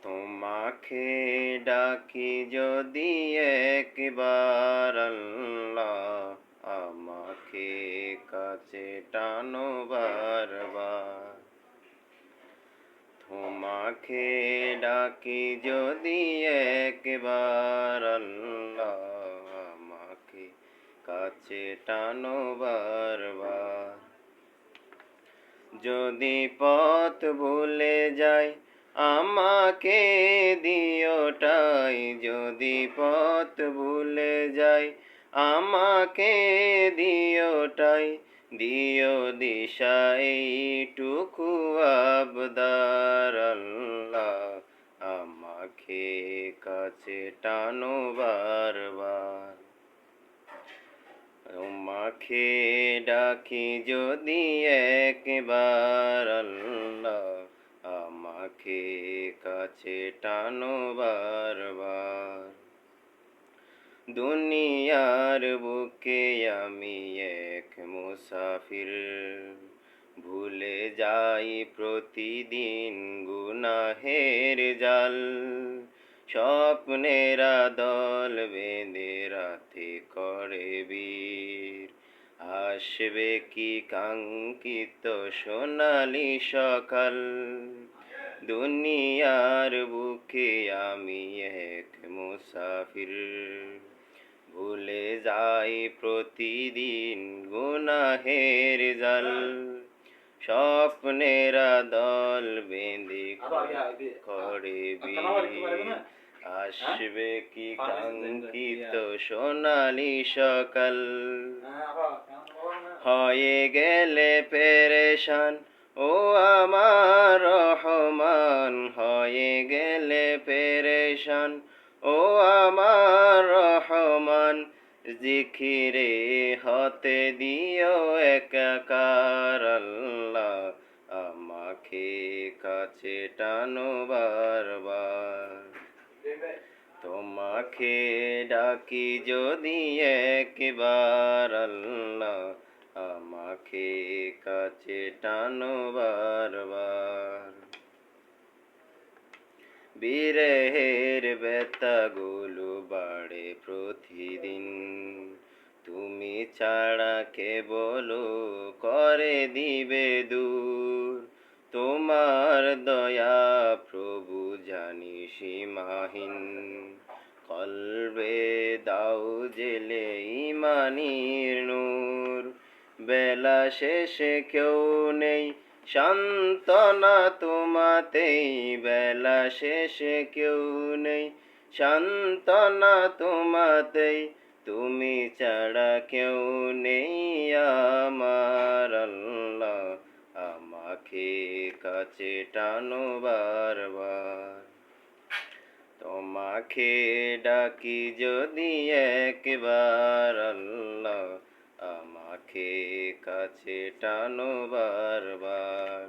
তোমাকে ডাকি যদি একবার আল্লাহ, আমাকে কাছে টানো বারবার। তোমাকে ডাকি যদি একবার আল্লাহ, আমাকে কাছে টানো বারবার। যদি পথ ভুলে যাই আমাকে দিওটাই, যদি পথ ভুলে যাই আমাকে দিওটাই, দিও দিশা এইটুকু আবদার আল্লাহ, আমাকে কাছে টানো বারবার। তোমাকে ডাকি যদি একবার আল্লাহ, আমাকে কাছে টানো বারবার। দুনিয়ার বুকে আমি এক মুসাফির, ভুলে যাই প্রতিদিন গুনাহের জাল। স্বপ্নেরা দল বেঁধে রাতে করে বীর, আসবে কি কাঙ্ক্ষিত সোনালি সকাল। দুনিয়ার বুকে আমি এক মুসাফির, ভুলে যাই প্রতিদিন গুনাহের জাল। স্বপ্নেরা দল বেঁধে করে বীর, আসবে কি কাঙ্ক্ষিত সোনালি সকাল। হয়ে গেলে পেরেশান ও আমার রহমান, হয়ে গেলে পেরেশান ও আমার রহমান। জিকিরে হতে দিও একাকার আল্লাহ, আমাকে কাছে টানো বারবার। তোমাকে ডাকি যদি একবার আল্লাহ, আমাকে কাছে টানো বারবার। বিরহের ব্যথাগুলো বাড়ে প্রতিদিন, তুমি ছাড়া কে বলো করে দিবে দূর। তোমার দয়া প্রভু জানি সীমাহীন, কলবে দাও জেলে ইমানির নূর। বেলা শেষে কেউ নেই সান্ত্বনা তোমাতেই, বেলা শেষে কেউ নেই সান্ত্বনা তোমাতেই। তুমি ছাড়া কেউ নেই আমার আল্লাহ, আমাকে কাছে টানো বারবার। তোমাকে ডাকি যদি একবার আল্লাহ, আমাকে কাছে টানো বারবার।